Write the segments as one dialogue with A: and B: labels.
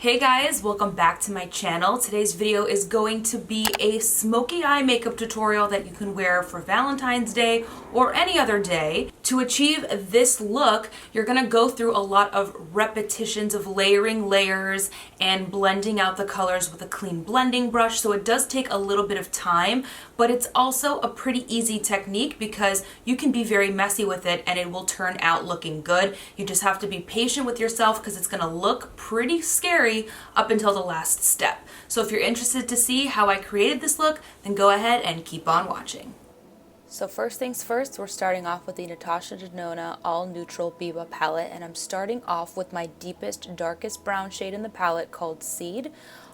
A: Hey guys, welcome back to my channel. Today's video is going to be a smoky eye makeup tutorial that you can wear for Valentine's Day or any other day. To achieve this look, you're gonna go through a lot of repetitions of layering layers and blending out the colors with a clean blending brush. So it does take a little bit of time, but it's also a pretty easy technique because you can be very messy with it and it will turn out looking good. You just have to be patient with yourself because it's gonna look pretty scary up until the last step. So if you're interested to see how I created this look, then go ahead and keep on watching. So first things first, we're starting off with the Natasha Denona All Neutral Biba palette, and I'm starting off with my deepest, darkest brown shade in the palette called Seed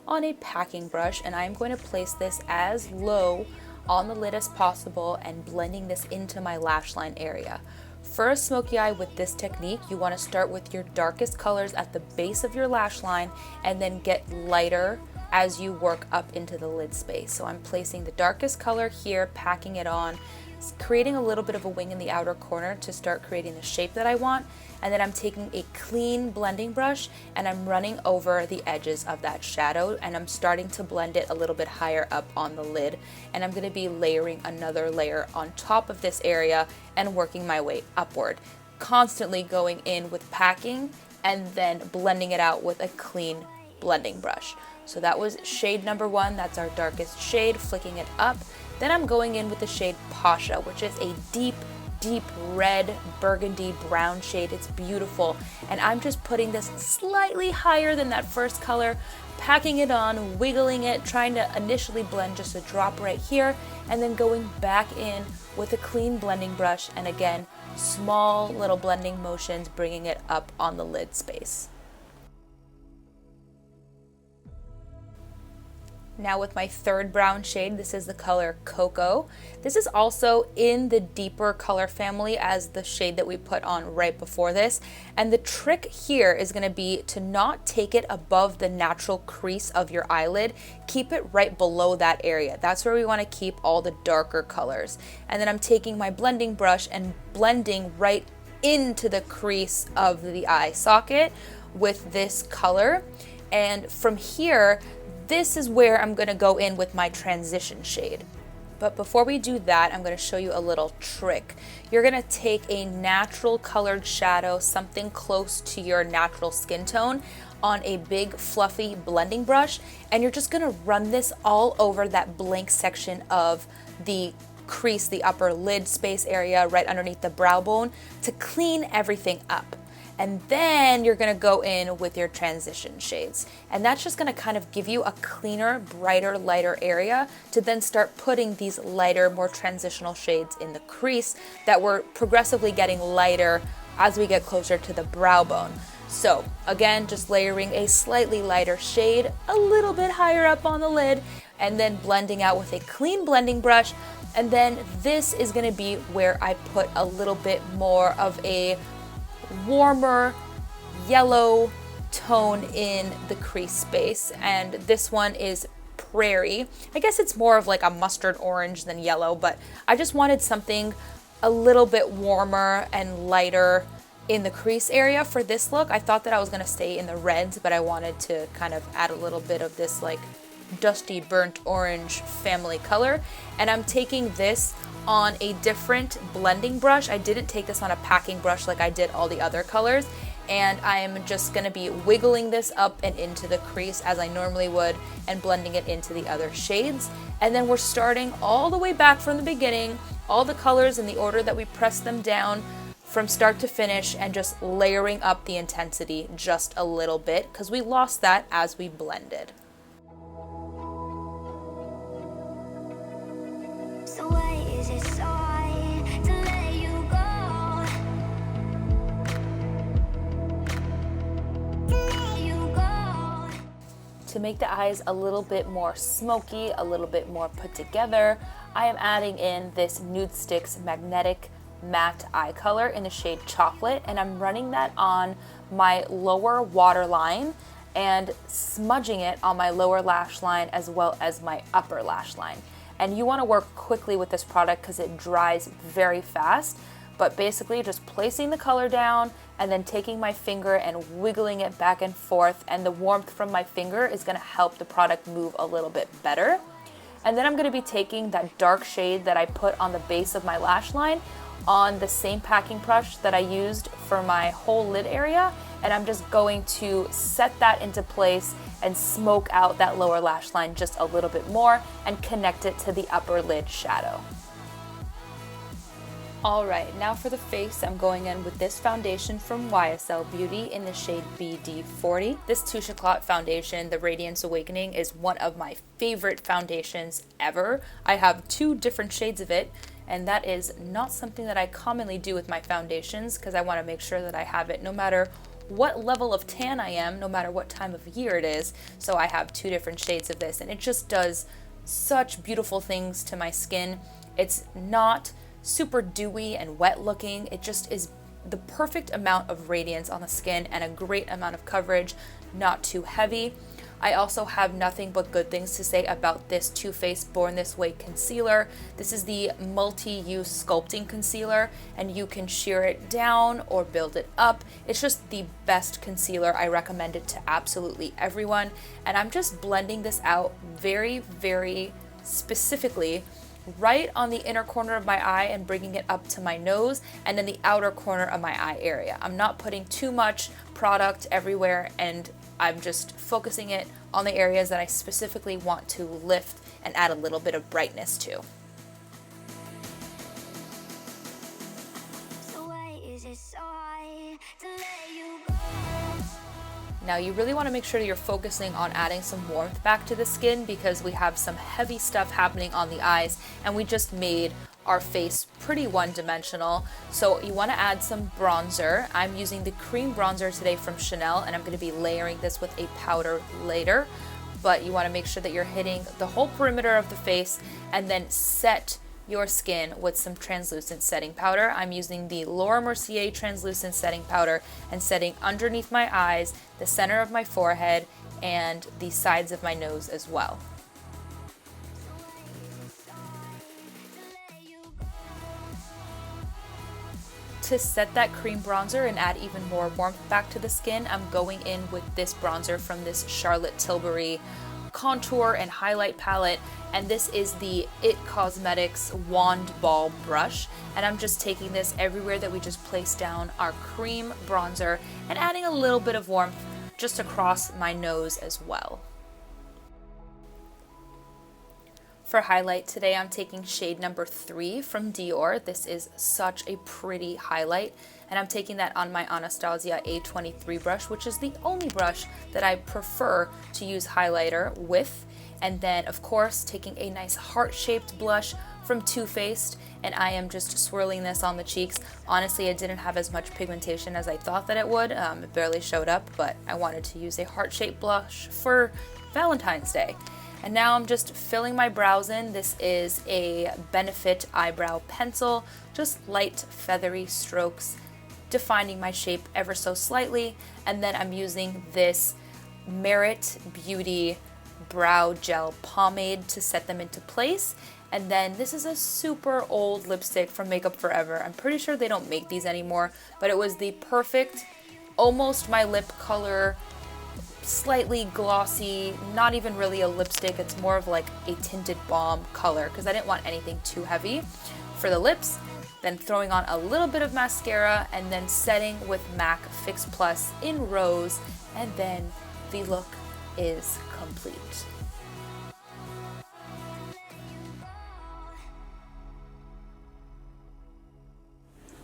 A: on a packing brush, and I'm going to place this as low on the lid as possible and blending this into my lash line area. For a smoky eye with this technique, you want to start with your darkest colors at the base of your lash line and then get lighter as you work up into the lid space. So I'm placing the darkest color here, packing it on, creating a little bit of a wing in the outer corner to start creating the shape that I want. And then I'm taking a clean blending brush and I'm running over the edges of that shadow and I'm starting to blend it a little bit higher up on the lid. And I'm going to be layering another layer on top of this area and working my way upward, constantly going in with packing and then blending it out with a clean blending brush. So that was shade number one. That's our darkest shade, flicking it up. Then I'm going in with the shade Pasha, which is a deep red burgundy brown shade. It's beautiful, and I'm just putting this slightly higher than that first color, packing it on, wiggling it, trying to initially blend just a drop right here, and then going back in with a clean blending brush, and again, small little blending motions, bringing it up on the lid space. Now with my third brown shade, this is the color Cocoa. This is also in the deeper color family as the shade that we put on right before this. And the trick here is going to be to not take it above the natural crease of your eyelid. Keep it right below that area. That's where we want to keep all the darker colors. And then I'm taking my blending brush and blending right into the crease of the eye socket with this color. And from here, this is where I'm going to go in with my transition shade. But before we do that, I'm going to show you a little trick. You're going to take a natural colored shadow, something close to your natural skin tone, on a big fluffy blending brush, and you're just going to run this all over that blank section of the crease, the upper lid space area right underneath the brow bone to clean everything up. And then you're gonna go in with your transition shades. And that's just gonna kind of give you a cleaner, brighter, lighter area to then start putting these lighter, more transitional shades in the crease that we're progressively getting lighter as we get closer to the brow bone. So again, just layering a slightly lighter shade, a little bit higher up on the lid, and then blending out with a clean blending brush. And then this is gonna be where I put a little bit more of a warmer yellow tone in the crease space, and this one is Prairie. I guess it's more of like a mustard orange than yellow, but I just wanted something a little bit warmer and lighter in the crease area for this look. I thought that I was going to stay in the reds, but I wanted to kind of add a little bit of this like dusty burnt orange family color, and I'm taking this on a different blending brush. I didn't take this on a packing brush like I did all the other colors, and I'm just going to be wiggling this up and into the crease as I normally would and blending it into the other shades. And then we're starting all the way back from the beginning, all the colors in the order that we press them down from start to finish, and just layering up the intensity just a little bit because we lost that as we blended.
B: So why is it so hard to let you go? To let you go.
A: To make the eyes a little bit more smoky, a little bit more put together, I am adding in this Nude Sticks Magnetic Matte Eye Color in the shade Chocolate, and I'm running that on my lower waterline and smudging it on my lower lash line as well as my upper lash line. And you want to work quickly with this product because it dries very fast. but basically just placing the color down and then taking my finger and wiggling it back and forth, and the warmth from my finger is going to help the product move a little bit better. And then I'm going to be taking that dark shade that I put on the base of my lash line on the same packing brush that I used for my whole lid area, and I'm just going to set that into place and smoke out that lower lash line just a little bit more and connect it to the upper lid shadow. Alright, now for the face, I'm going in with this foundation from YSL Beauty in the shade BD40. This Touche Éclat foundation, the Radiance Awakening, is one of my favorite foundations ever. I have 2 different shades of it, and that is not something that I commonly do with my foundations because I want to make sure that I have it no matter what level of tan I am, no matter what time of year it is. So I have 2 different shades of this, and it just does such beautiful things to my skin. It's not super dewy and wet looking. It just is the perfect amount of radiance on the skin and a great amount of coverage, not too heavy. I also have nothing but good things to say about this Too Faced Born This Way concealer. This is the multi-use sculpting concealer, and you can sheer it down or build it up. It's just the best concealer. I recommend it to absolutely everyone, and I'm just blending this out very, very specifically right on the inner corner of my eye and bringing it up to my nose, and then the outer corner of my eye area. I'm not putting too much product everywhere, and I'm just focusing it on the areas that I specifically want to lift and add a little bit of brightness to.
B: So why is it so hard to let you go?
A: Now you really want to make sure that you're focusing on adding some warmth back to the skin because we have some heavy stuff happening on the eyes, and we just made our face pretty one-dimensional. So you want to add some bronzer. I'm using the cream bronzer today from Chanel, and I'm going to be layering this with a powder later. But you want to make sure that you're hitting the whole perimeter of the face and then set your skin with some translucent setting powder. I'm using the Laura Mercier translucent setting powder and setting underneath my eyes, the center of my forehead, and the sides of my nose as well. To set that cream bronzer and add even more warmth back to the skin, I'm going in with this bronzer from this Charlotte Tilbury contour and highlight palette, and this is the It Cosmetics Wand Ball brush, and I'm just taking this everywhere that we just placed down our cream bronzer and adding a little bit of warmth just across my nose as well. For highlight today, I'm taking shade number 3 from Dior. This is such a pretty highlight, and I'm taking that on my Anastasia A23 brush, which is the only brush that I prefer to use highlighter with. And then, of course, taking a nice heart-shaped blush from Too Faced, and I am just swirling this on the cheeks. Honestly, it didn't have as much pigmentation as I thought that it would. It barely showed up, but I wanted to use a heart-shaped blush for Valentine's Day. And now I'm just filling my brows in. This is a Benefit eyebrow pencil, just light feathery strokes, defining my shape ever so slightly. And then I'm using this Merit Beauty brow gel pomade to set them into place. And then this is a super old lipstick from Makeup Forever. I'm pretty sure they don't make these anymore, but it was the perfect, almost my lip color, slightly glossy, not even really a lipstick, it's more of like a tinted balm color because I didn't want anything too heavy for the lips. Then throwing on a little bit of mascara and then setting with MAC Fix Plus in Rose, and then the look is complete.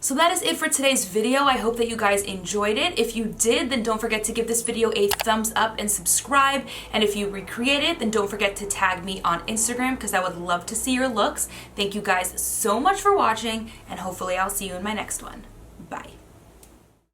A: So that is it for today's video. I hope that you guys enjoyed it. If you did, then don't forget to give this video a thumbs up and subscribe. And if you recreate it, then don't forget to tag me on Instagram because I would love to see your looks. Thank you guys so much for watching, and hopefully I'll see you in my next one.